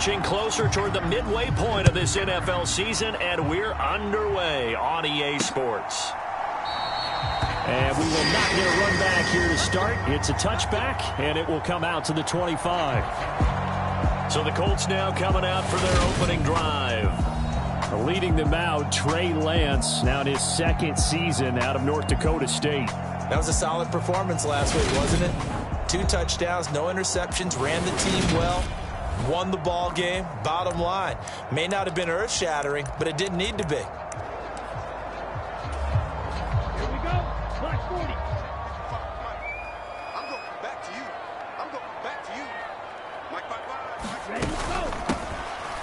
inching closer toward the midway point of this NFL season, and we're underway on EA Sports. And we will not get a run back here to start. It's a touchback, and it will come out to the 25. So the Colts now coming out for their opening drive. Leading them out, Trey Lance, now in his second season out of North Dakota State. That was a solid performance last week, wasn't it? 2 touchdowns, no interceptions, ran the team well, won the ball game. Bottom line, may not have been earth-shattering, but it didn't need to be.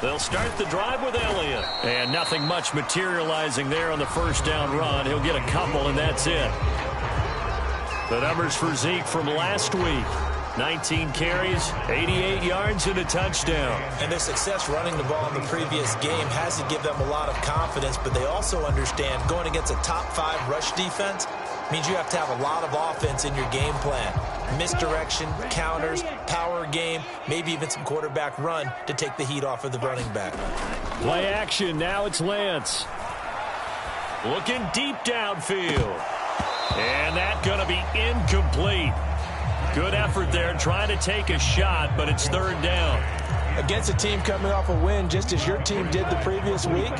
They'll start the drive with Elliott. And nothing much materializing there on the first down run. He'll get a couple, and that's it. The numbers for Zeke from last week. 19 carries, 88 yards, and a touchdown. And their success running the ball in the previous game has to give them a lot of confidence, but they also understand going against a top-5 rush defense means you have to have a lot of offense in your game plan. Misdirection, counters, power game, maybe even some quarterback run to take the heat off of the running back. Play action. Now it's Lance. Looking deep downfield. And that's going to be incomplete. Good effort there trying to take a shot, but it's third down. Against a team coming off a win just as your team did the previous week,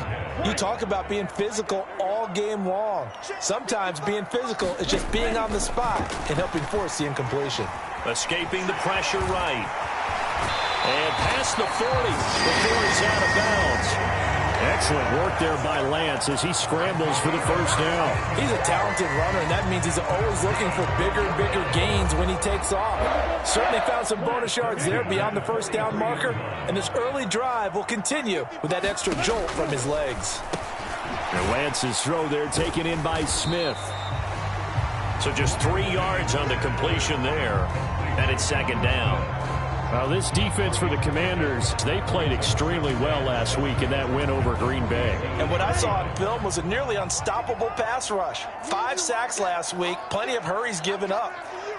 you talk about being physical all game long. Sometimes being physical is just being on the spot and helping force the incompletion. Escaping the pressure right. And past the 40 before he's out of bounds. Excellent work there by Lance as he scrambles for the first down. He's a talented runner, and that means he's always looking for bigger and bigger gains when he takes off. Certainly found some bonus yards there beyond the first down marker, and this early drive will continue with that extra jolt from his legs. And Lance's throw there taken in by Smith. So just 3 yards on the completion there, and it's second down. Well, this defense for the Commanders, they played extremely well last week in that win over Green Bay. And what I saw on film was a nearly unstoppable pass rush. 5 sacks last week, plenty of hurries given up.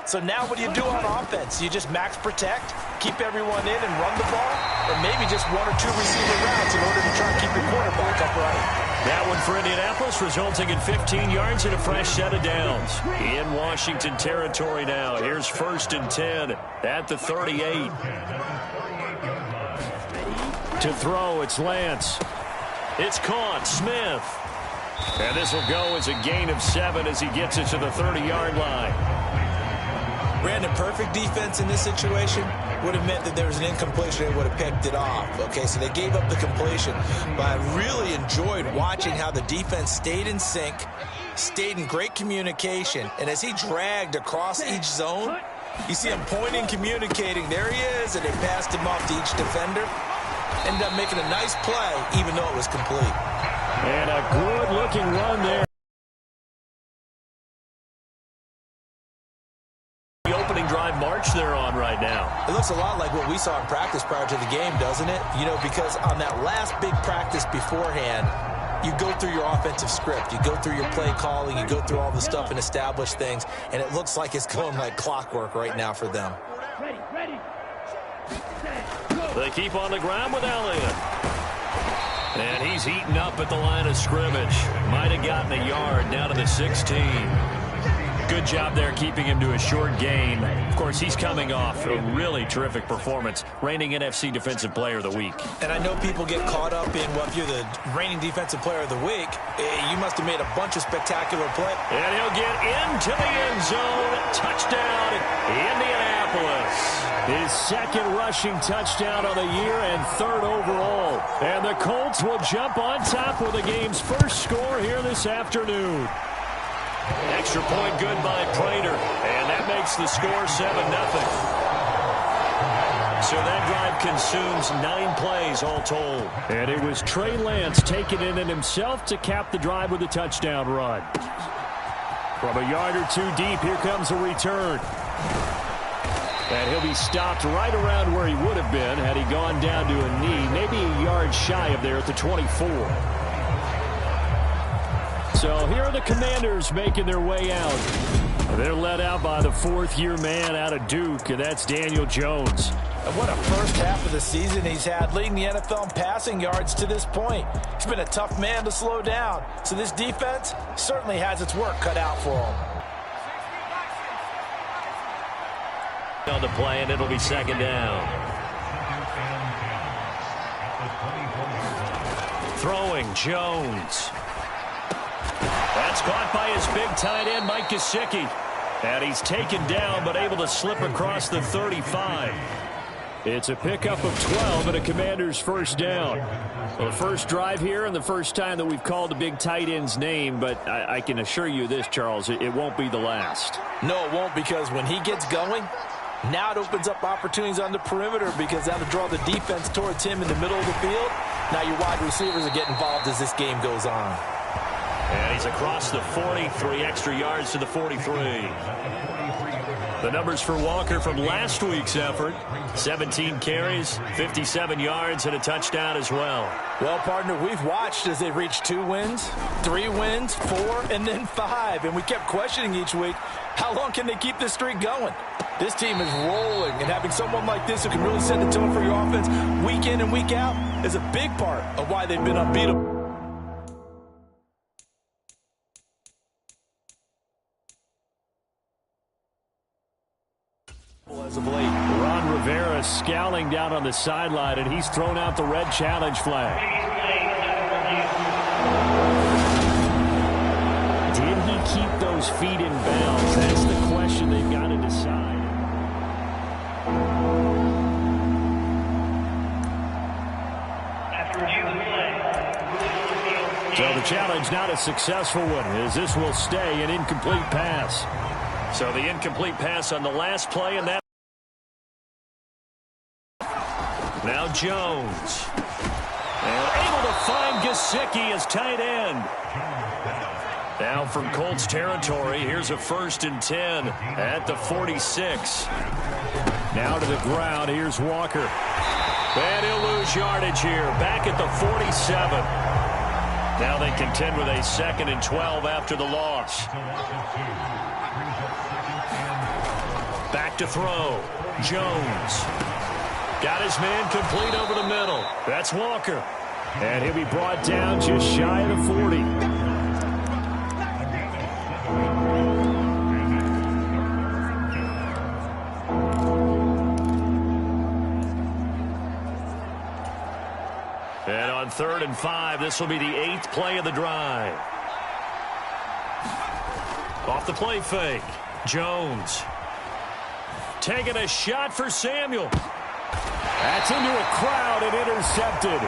So now what do you do on offense? You just max protect, keep everyone in and run the ball, or maybe just 1 or 2 receiver routes in order to try to keep your quarterback upright. That one for Indianapolis, resulting in 15 yards and a fresh set of downs. In Washington territory now. Here's 1st and 10 at the 38. To throw, it's Lance. It's caught, Smith. And this will go as a gain of 7 as he gets it to the 30-yard line. Brandon, perfect defense in this situation would have meant that there was an incompletion and would have picked it off. Okay, so they gave up the completion. But I really enjoyed watching how the defense stayed in sync, stayed in great communication, and as he dragged across each zone, you see him pointing, communicating. There he is, and they passed him off to each defender. Ended up making a nice play, even though it was complete. And a good-looking run there. Drive march they're on right now. It looks a lot like what we saw in practice prior to the game, doesn't it? You know, because on that last big practice beforehand, you go through your offensive script, you go through your play calling, you go through all the stuff and establish things, and it looks like it's going like clockwork right now for them. They keep on the ground with Elliott. And he's eaten up at the line of scrimmage. Might have gotten a yard down to the 16. Good job there keeping him to a short gain. Of course, he's coming off a really terrific performance, reigning NFC Defensive Player of the Week. And I know people get caught up in, well, if you're the reigning Defensive Player of the Week, you must have made a bunch of spectacular plays. And he'll get into the end zone. Touchdown, Indianapolis. His second rushing touchdown of the year and 3rd overall. And the Colts will jump on top with the game's first score here this afternoon. Extra point good by Prater, and that makes the score 7-0. So that drive consumes 9 plays all told. And it was Trey Lance taking it in himself to cap the drive with a touchdown run. From a yard or 2 deep, here comes a return. And he'll be stopped right around where he would have been had he gone down to a knee, maybe a yard shy of there at the 24. So here are the Commanders making their way out. They're led out by the 4th-year man out of Duke, and that's Daniel Jones. And what a first half of the season he's had, leading the NFL in passing yards to this point. He's been a tough man to slow down. So this defense certainly has its work cut out for him. On the play, and it'll be second down. Throwing, Jones. That's caught by his big tight end, Mike Gesicki. And he's taken down, but able to slip across the 35. It's a pickup of 12 and a Commander's first down. Well, the first drive here and the first time that we've called the big tight end's name, but I can assure you this, Charles, it won't be the last. No, it won't, because when he gets going, now it opens up opportunities on the perimeter, because that'll draw the defense towards him in the middle of the field. Now your wide receivers are getting involved as this game goes on. And he's across the 40, 3 extra yards to the 43. The numbers for Walker from last week's effort: 17 carries, 57 yards, and a touchdown as well. Well, partner, we've watched as they've reached 2 wins, 3 wins, 4, and then 5. And we kept questioning each week, how long can they keep this streak going? This team is rolling, and having someone like this who can really set the tone for your offense week in and week out is a big part of why they've been unbeatable. As of late, Ron Rivera scowling down on the sideline, and he's thrown out the red challenge flag. Did he keep those feet in bounds? That's the question they've got to decide. So the challenge not a successful one, as this will stay an incomplete pass. So the incomplete pass on the last play, and that. Now Jones. And able to find Gesicki as tight end. Now from Colts territory, here's a 1st and 10 at the 46. Now to the ground, here's Walker. And he'll lose yardage here, back at the 47. Now they contend with a 2nd and 12 after the loss. Back to throw. Jones. Got his man complete over the middle. That's Walker. And he'll be brought down just shy of the 40. And on 3rd and 5, this will be the 8th play of the drive. Off the play fake. Jones. Taking a shot for Samuel. That's into a crowd and intercepted.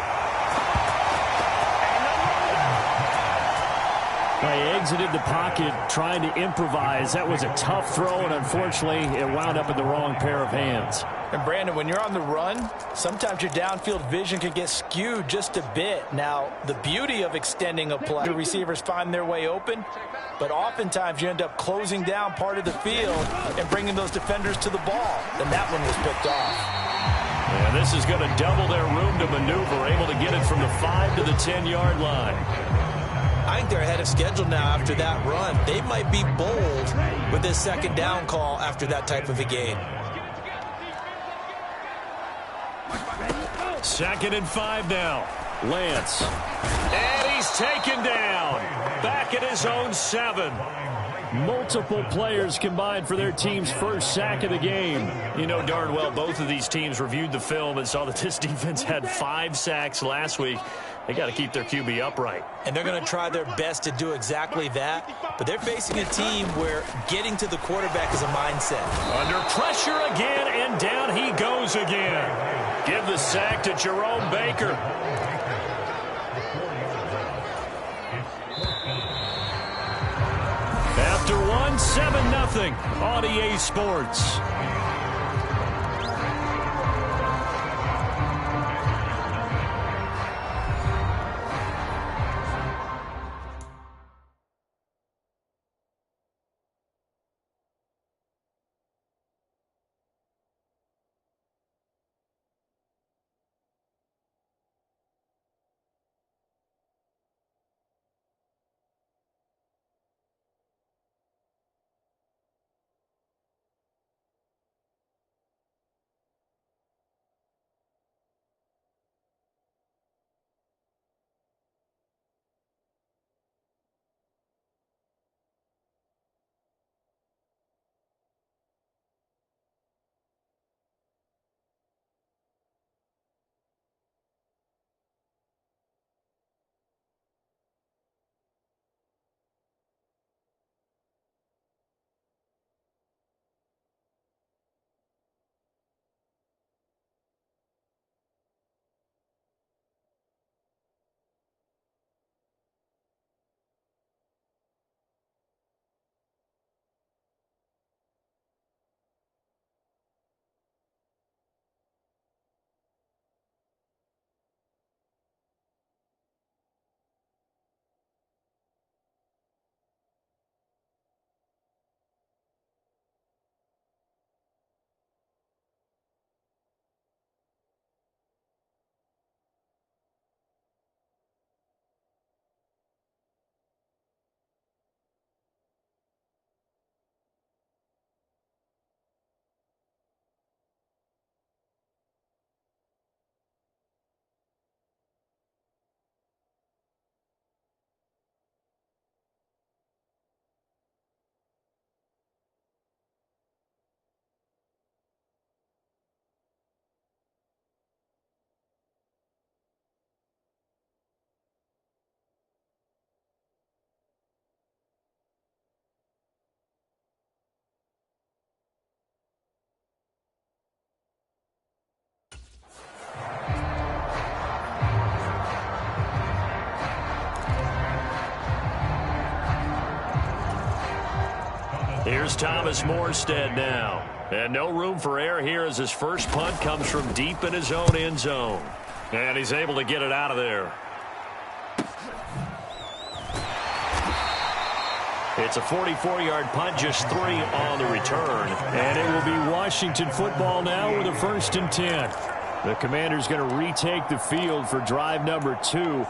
They exited the pocket trying to improvise. That was a tough throw, and unfortunately, it wound up in the wrong pair of hands. And Brandon, when you're on the run, sometimes your downfield vision can get skewed just a bit. Now, the beauty of extending a play, the receivers find their way open, but oftentimes you end up closing down part of the field and bringing those defenders to the ball. And that one was picked off. And this is going to double their room to maneuver, able to get it from the 5 to the 10-yard line. I think they're ahead of schedule now after that run. They might be bold with this 2nd down call after that type of a game. 2nd and 5 now. Lance. And he's taken down. Back at his own 7. Multiple players combined for their team's first sack of the game. You know darn well both of these teams reviewed the film and saw that this defense had 5 sacks last week. They got to keep their QB upright. And they're going to try their best to do exactly that. But they're facing a team where getting to the quarterback is a mindset. Under pressure again, and down he goes again. Give the sack to Jerome Baker. After one, 7-0 on EA Sports. Here's Thomas Morstead now. And no room for error here as his first punt comes from deep in his own end zone. And he's able to get it out of there. It's a 44-yard punt, just 3 on the return. And it will be Washington football now with a 1st and 10. The Commanders going to retake the field for drive number 2.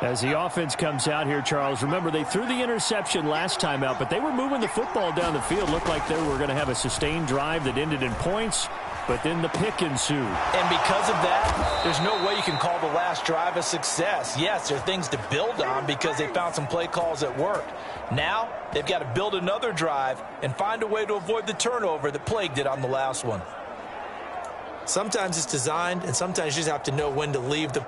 As the offense comes out here, Charles, remember they threw the interception last time out, but they were moving the football down the field. Looked like they were going to have a sustained drive that ended in points, but then the pick ensued. And because of that, there's no way you can call the last drive a success. Yes, there are things to build on because they found some play calls that worked. Now, they've got to build another drive and find a way to avoid the turnover that plagued it on the last one. Sometimes it's designed, and sometimes you just have to know when to leave the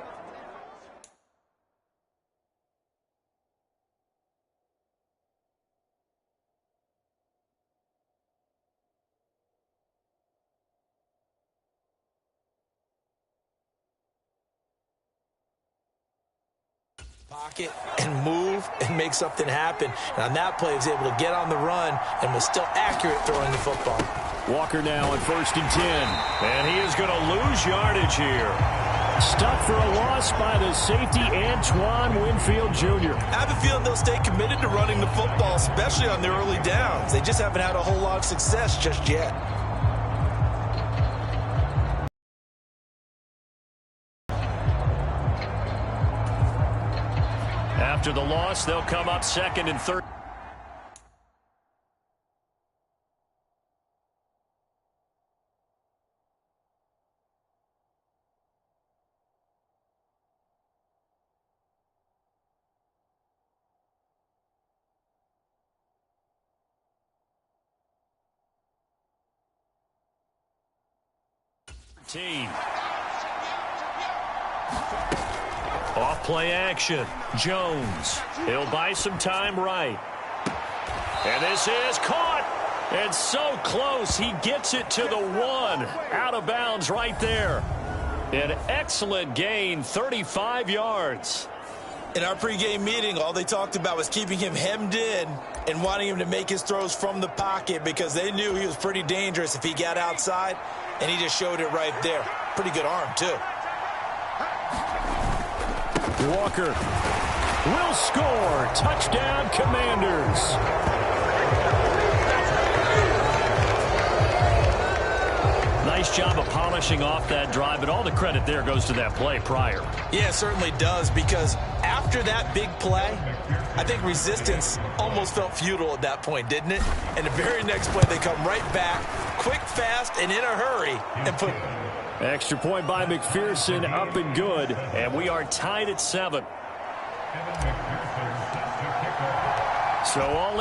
pocket and move and make something happen. And on that play, he was able to get on the run and was still accurate throwing the football. Walker now on 1st and 10. And he is going to lose yardage here. Stuck for a loss by the safety, Antoine Winfield Jr. I have a feeling they'll stay committed to running the football, especially on their early downs. They just haven't had a whole lot of success just yet. After the loss, they'll come up 2nd and 3rd. Team. Off play action. Jones. He'll buy some time right. And this is caught. And so close. He gets it to the 1. Out of bounds right there. An excellent gain, 35 yards. In our pregame meeting, all they talked about was keeping him hemmed in and wanting him to make his throws from the pocket because they knew he was pretty dangerous if he got outside, and he just showed it right there. Pretty good arm, too. Walker will score. Touchdown, Commanders. Nice job of polishing off that drive, but all the credit there goes to that play prior. Yeah, it certainly does, because after that big play, I think resistance almost felt futile at that point, didn't it? And the very next play, they come right back, quick, fast, and in a hurry, and put... Extra point by McPherson, up and good, and we are tied at 7. So all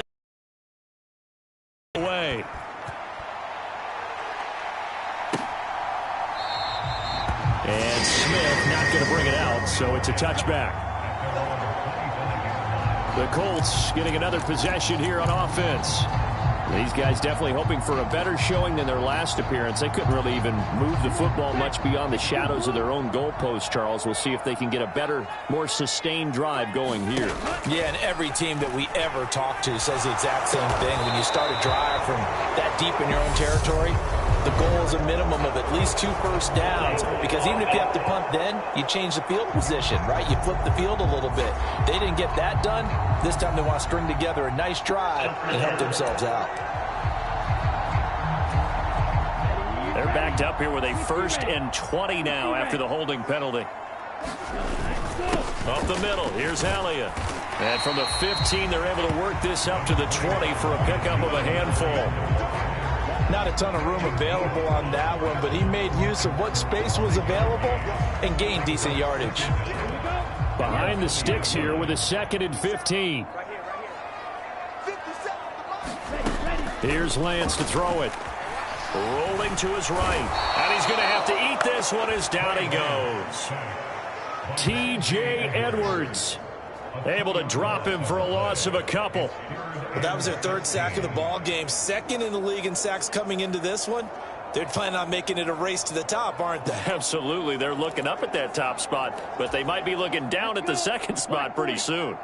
away. And Smith not going to bring it out, so it's a touchback. The Colts getting another possession here on offense. These guys definitely hoping for a better showing than their last appearance. They couldn't really even move the football much beyond the shadows of their own goalpost, Charles. We'll see if they can get a better, more sustained drive going here. Yeah, and every team that we ever talk to says the exact same thing. When you start a drive from that deep in your own territory, the goal is a minimum of at least 2 first downs, because even if you have to punt then, you change the field position, right? You flip the field a little bit. They didn't get that done. This time they want to string together a nice drive and help themselves out. They're backed up here with a 1st and 20 now after the holding penalty. Up the middle, here's Elliott. And from the 15, they're able to work this up to the 20 for a pickup of a handful. Not a ton of room available on that one, but he made use of what space was available and gained decent yardage. Behind the sticks here with a 2nd and 15. Here's Lance to throw it. Rolling to his right. And he's going to have to eat this one as down he goes. T.J. Edwards able to drop him for a loss of a couple. Well, that was their 3rd sack of the ball game. 2nd in the league in sacks coming into this one. They're planning on making it a race to the top, aren't they? Absolutely. They're looking up at that top spot, but they might be looking down at the 2nd spot pretty soon.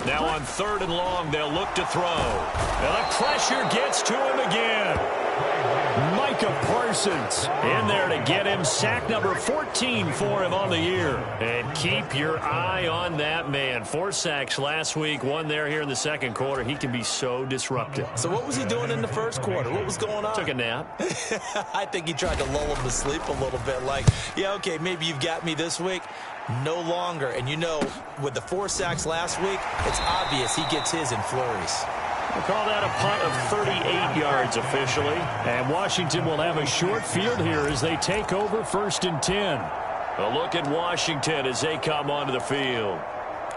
Now on 3rd and long, they'll look to throw. And the pressure gets to him again. Micah Parsons in there to get him sack number 14 for him on the year. And keep your eye on that man. 4 sacks last week, 1 there here in the second quarter. He can be so disruptive. So what was he doing in the first quarter? What was going on? Took a nap. I think he tried to lull him to sleep a little bit. Like, yeah, okay, maybe you've got me this week. No longer. And you know, with the 4 sacks last week, it's obvious he gets his in flurries. We'll call that a punt of 38 yards officially. And Washington will have a short field here as they take over 1st and 10. A look at Washington as they come onto the field.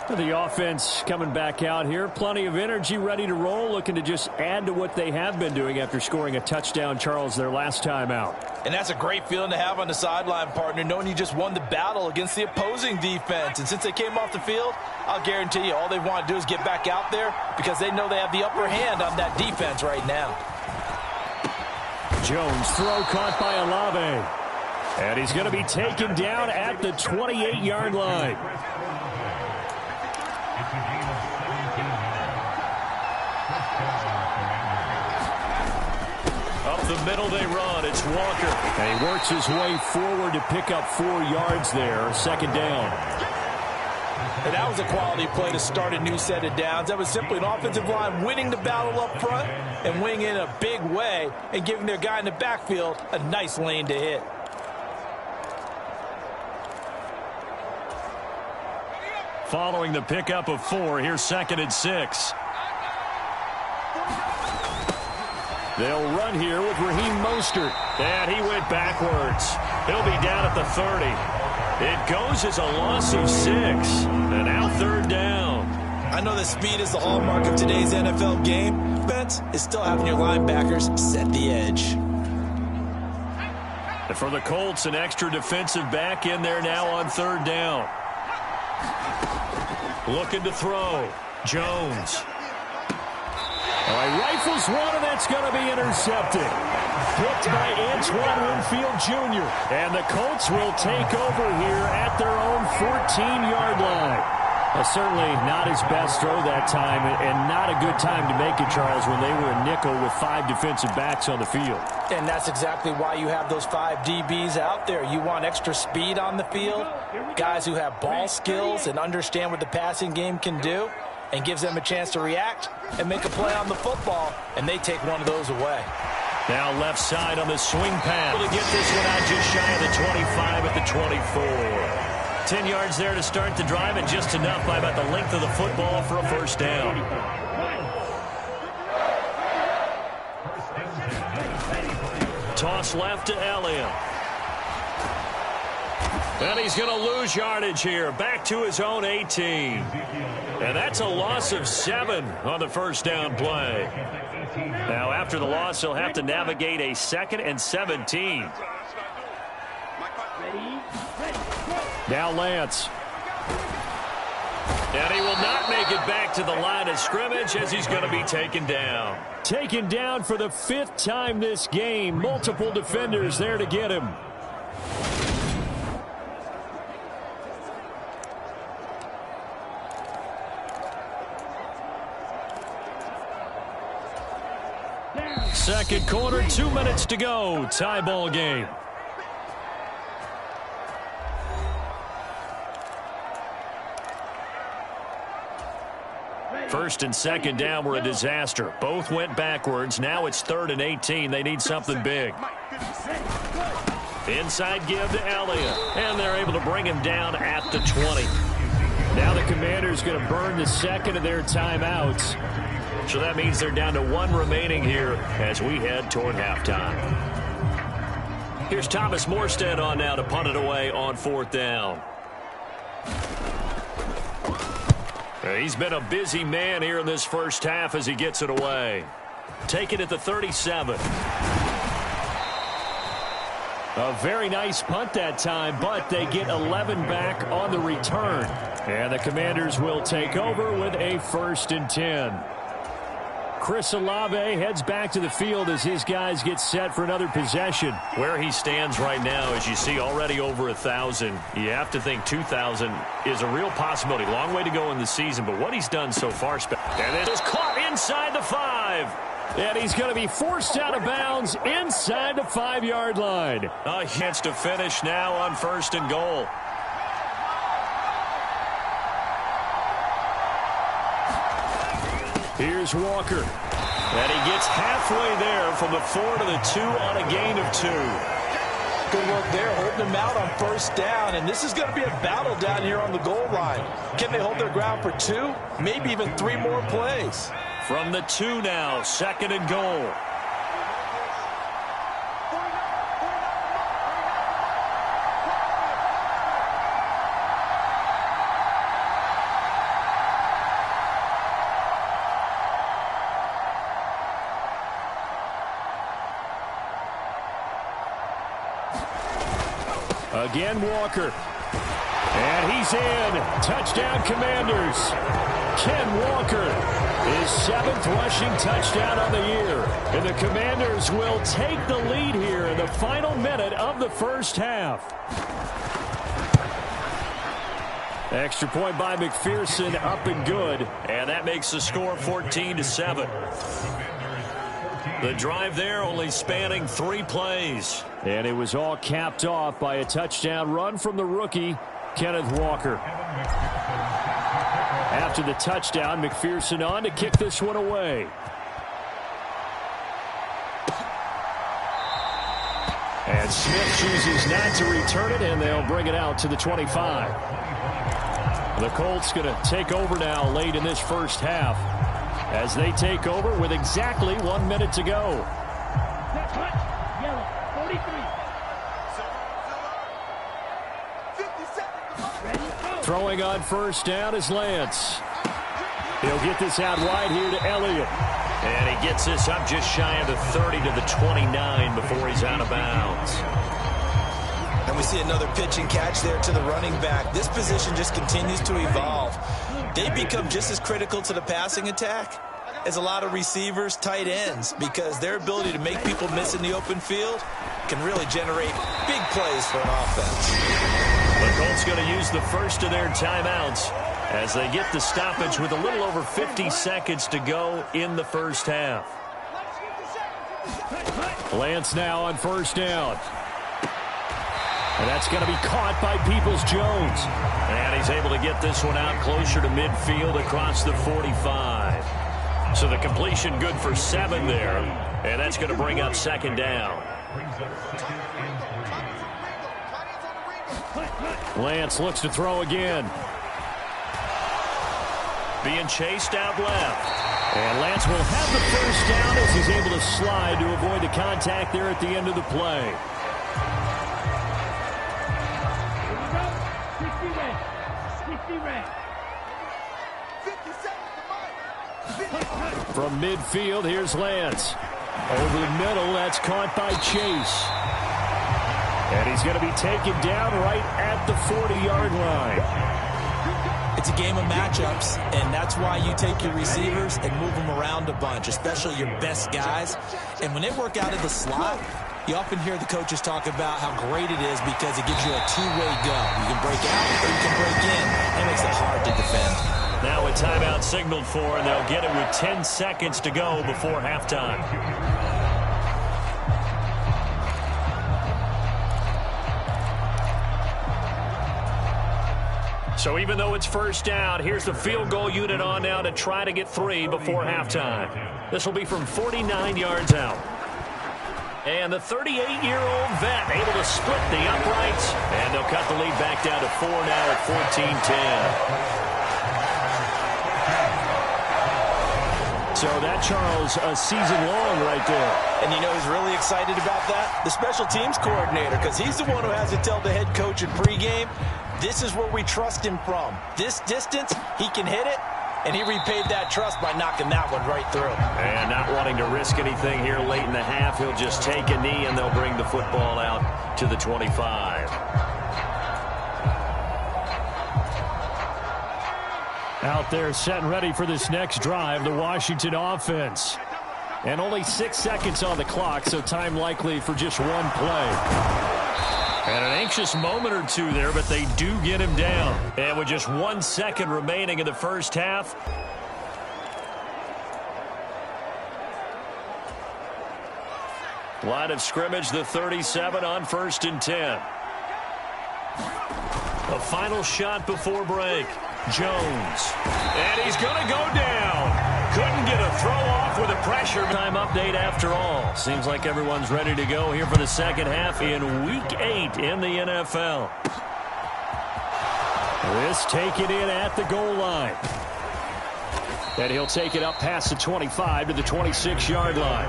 The offense coming back out here. Plenty of energy, ready to roll, looking to just add to what they have been doing after scoring a touchdown, Charles, their last time out. And that's a great feeling to have on the sideline, partner, knowing you just won the battle against the opposing defense. And since they came off the field, I'll guarantee you all they want to do is get back out there because they know they have the upper hand on that defense right now. Jones, throw caught by Olave. And he's going to be taken down at the 28-yard line. Up the middle they run. It's Walker. And he works his way forward to pick up 4 yards there. 2nd down. And that was a quality play to start a new set of downs. That was simply an offensive line winning the battle up front and winning in a big way and giving their guy in the backfield a nice lane to hit. Following the pickup of 4, here's 2nd and 6. They'll run here with Raheem Mostert. And he went backwards. He'll be down at the 30. It goes as a loss of 6. And now 3rd down. I know that speed is the hallmark of today's NFL game, but it's still having your linebackers set the edge. And for the Colts, an extra defensive back in there now on 3rd down. Looking to throw. Jones. Rifles one, and that's going to be intercepted. Picked by Antoine Winfield Jr. And the Colts will take over here at their own 14-yard line. Certainly not his best throw that time, and not a good time to make it, Charles, when they were a nickel with 5 defensive backs on the field. And that's exactly why you have those 5 DBs out there. You want extra speed on the field, guys who have ball skills and understand what the passing game can do, and gives them a chance to react and make a play on the football, and they take one of those away. Now left side on the swing pass. Able to get this one out just shy of the 25 at the 24. 10 yards there to start the drive, and just enough by about the length of the football for a 1st down. Toss left to Elliott. And he's going to lose yardage here. Back to his own 18. And that's a loss of 7 on the 1st down play. Now after the loss, he'll have to navigate a 2nd and 17. Now Lance. And he will not make it back to the line of scrimmage as he's going to be taken down. Taken down for the 5th time this game. Multiple defenders there to get him. Second quarter, 2 minutes to go. Tie ball game. First and 2nd down were a disaster. Both went backwards. Now it's 3rd and 18. They need something big. Inside give to Elliott. And they're able to bring him down at the 20. Now the Commanders going to burn the 2nd of their timeouts. So that means they're down to 1 remaining here as we head toward halftime. Here's Thomas Morstead on now to punt it away on 4th down. He's been a busy man here in this first half as he gets it away. Take it at the 37. A very nice punt that time, but they get 11 back on the return. And the Commanders will take over with a 1st and 10. Chris Olave heads back to the field as his guys get set for another possession. Where he stands right now, as you see, already over 1,000. You have to think 2,000 is a real possibility. Long way to go in the season, but what he's done so far. And it is caught inside the 5. And he's going to be forced out of bounds inside the 5-yard line. A chance to finish now on 1st and goal. Here's Walker. And he gets halfway there from the 4 to the 2 on a gain of 2. Good work there, holding them out on 1st down. And this is going to be a battle down here on the goal line. Can they hold their ground for 2? Maybe even 3 more plays. From the 2 now, 2nd and goal. Again, Walker. And he's in. Touchdown, Commanders. Ken Walker, his 7th rushing touchdown on the year. And the Commanders will take the lead here in the final minute of the 1st half. Extra point by McPherson, up and good. And that makes the score 14-7. The drive there only spanning 3 plays. And it was all capped off by a touchdown run from the rookie, Kenneth Walker. After the touchdown, McPherson on to kick this one away. And Smith chooses not to return it, and they'll bring it out to the 25. The Colts going to take over now late in this 1st half as they take over with exactly 1 minute to go. Throwing on 1st down is Lance. He'll get this out wide here to Elliott. And he gets this up just shy of the 30 to the 29 before he's out of bounds. And we see another pitch and catch there to the running back. This position just continues to evolve. They become just as critical to the passing attack as a lot of receivers, tight ends, because their ability to make people miss in the open field can really generate big plays for an offense. The Colts going to use the first of their timeouts as they get the stoppage with a little over 50 seconds to go in the 1st half. Lance now on 1st down. And that's going to be caught by Peoples-Jones. And he's able to get this one out closer to midfield across the 45. So the completion good for 7 there. And that's going to bring up 2nd down. Lance looks to throw again. Being chased out left. And Lance will have the 1st down as he's able to slide to avoid the contact there at the end of the play. From midfield, here's Lance. Over the middle, that's caught by Chase. And he's going to be taken down right at the 40-yard line. It's a game of matchups, and that's why you take your receivers and move them around a bunch, especially your best guys. And when they work out of the slot, you often hear the coaches talk about how great it is because it gives you a two-way go. You can break out or you can break in. That makes it hard to defend. Now a timeout signaled for, and they'll get it with 10 seconds to go before halftime. So even though it's 1st down, here's the field goal unit on now to try to get 3 before halftime. This will be from 49 yards out. And the 38-year-old vet able to split the uprights, and they'll cut the lead back down to 4 now at 14-10. So that, Charles, a season long right there. And you know who's really excited about that? The special teams coordinator, because he's the one who has to tell the head coach in pregame, this is where we trust him from. This distance, he can hit it, and he repaid that trust by knocking that one right through. And not wanting to risk anything here late in the half, he'll just take a knee, and they'll bring the football out to the 25. Out there set and ready for this next drive, the Washington offense. And only 6 seconds on the clock, so time likely for just one play. And an anxious moment or two there, but they do get him down. And with just 1 second remaining in the first half. Line of scrimmage, the 37 on 1st and 10. A final shot before break. Jones. And he's going to go down. Couldn't get a throw off with a pressure. Time update after all. Seems like everyone's ready to go here for the second half in Week 8 in the NFL. This taken in at the goal line. And he'll take it up past the 25 to the 26-yard line.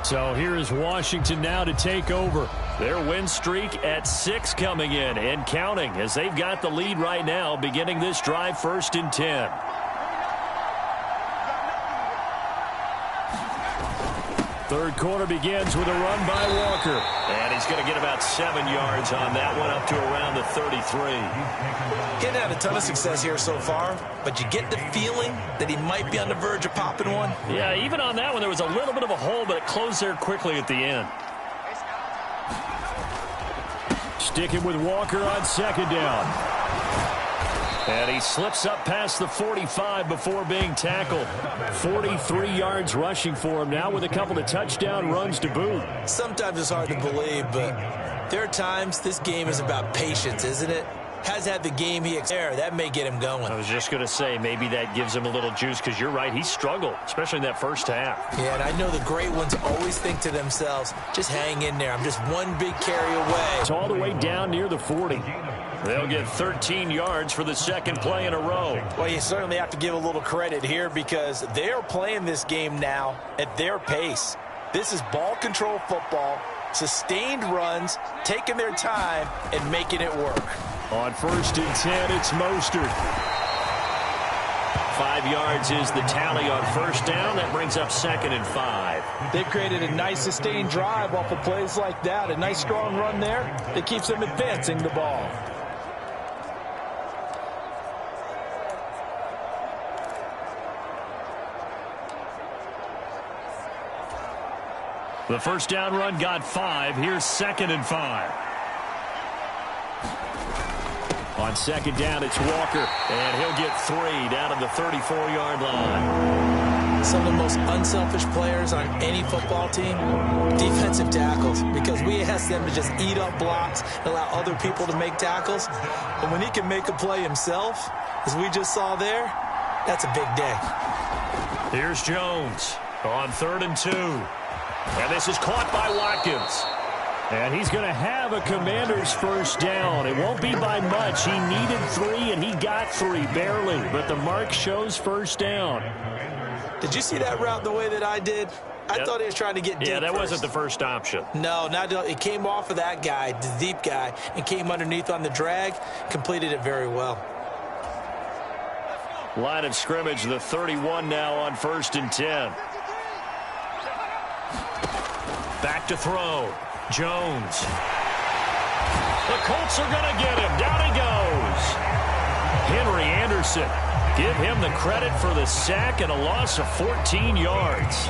So here is Washington now to take over. Their win streak at 6 coming in and counting as they've got the lead right now beginning this drive 1st and 10. Third quarter begins with a run by Walker. And he's going to get about 7 yards on that one up to around the 33. He hadn't had a ton of success here so far, but you get the feeling that he might be on the verge of popping one. Yeah, even on that one, there was a little bit of a hole, but it closed there quickly at the end. Sticking with Walker on 2nd down. And he slips up past the 45 before being tackled. 43 yards rushing for him now with a couple of touchdown runs to boot. Sometimes it's hard to believe, but there are times this game is about patience, isn't it? Has had the game he expected. That may get him going. I was just going to say, maybe that gives him a little juice because you're right. He struggled, especially in that first half. Yeah, and I know the great ones always think to themselves, just hang in there. I'm just one big carry away. It's all the way down near the 40. They'll get 13 yards for the second play in a row. Well, you certainly have to give a little credit here because they're playing this game now at their pace. This is ball control football, sustained runs, taking their time, and making it work. On 1st and 10, it's Mostert. 5 yards is the tally on 1st down. That brings up 2nd and 5. They've created a nice sustained drive off of plays like that. A nice strong run there that keeps them advancing the ball. The first down run got 5. Here's 2nd and 5. On 2nd down, it's Walker, and he'll get 3 down to the 34-yard line. Some of the most unselfish players on any football team, defensive tackles, because we ask them to just eat up blocks and allow other people to make tackles. But when he can make a play himself, as we just saw there, that's a big day. Here's Jones on 3rd and 2. And this is caught by Watkins. And he's going to have a Commander's first down. It won't be by much. He needed 3, and he got 3, barely. But the mark shows first down. Did you see that route the way that I did? I thought he was trying to get deep. Yeah, that first. wasn't the first option. No, it came off of that guy, the deep guy, and came underneath on the drag, completed it very well. Line of scrimmage, the 31 now on 1st and 10. Back to throw. Jones. The Colts are going to get him. Down he goes. Henry Anderson. Give him the credit for the sack and a loss of 14 yards.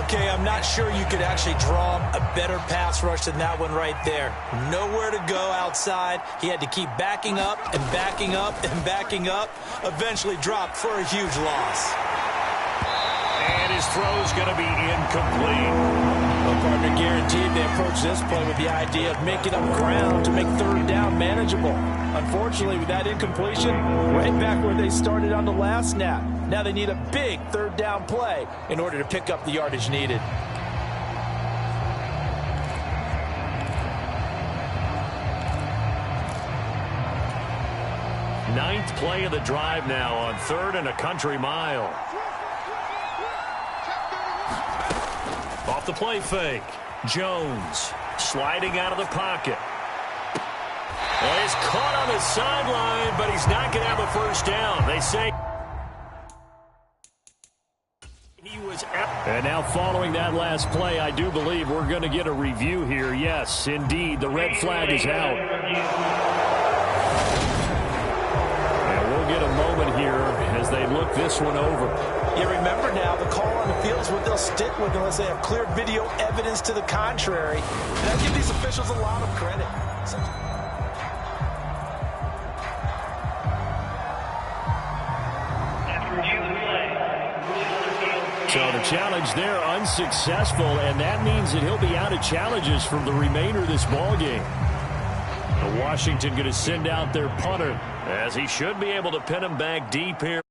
Okay, I'm not sure you could actually draw a better pass rush than that one right there. Nowhere to go outside. He had to keep backing up and backing up and backing up. Eventually dropped for a huge loss. And his throw's going to be incomplete. Well, partner, guaranteed they approach this play with the idea of making up ground to make 3rd down manageable. Unfortunately, with that incompletion, right back where they started on the last snap. Now they need a big 3rd down play in order to pick up the yardage needed. Ninth play of the drive now on 3rd and a country mile. Off the play fake. Jones sliding out of the pocket. And he's caught on the sideline, but he's not going to have a first down. They say he was out. And now following that last play, I do believe we're going to get a review here. Yes, indeed, the red flag is out. And we'll get a moment here as they look this one over. Yeah, remember now, the call on the field is what they'll stick with unless they have clear video evidence to the contrary. And I give these officials a lot of credit. So the challenge there unsuccessful, and that means that he'll be out of challenges for the remainder of this ball game. Washington going to send out their punter, as he should be able to pin him back deep here.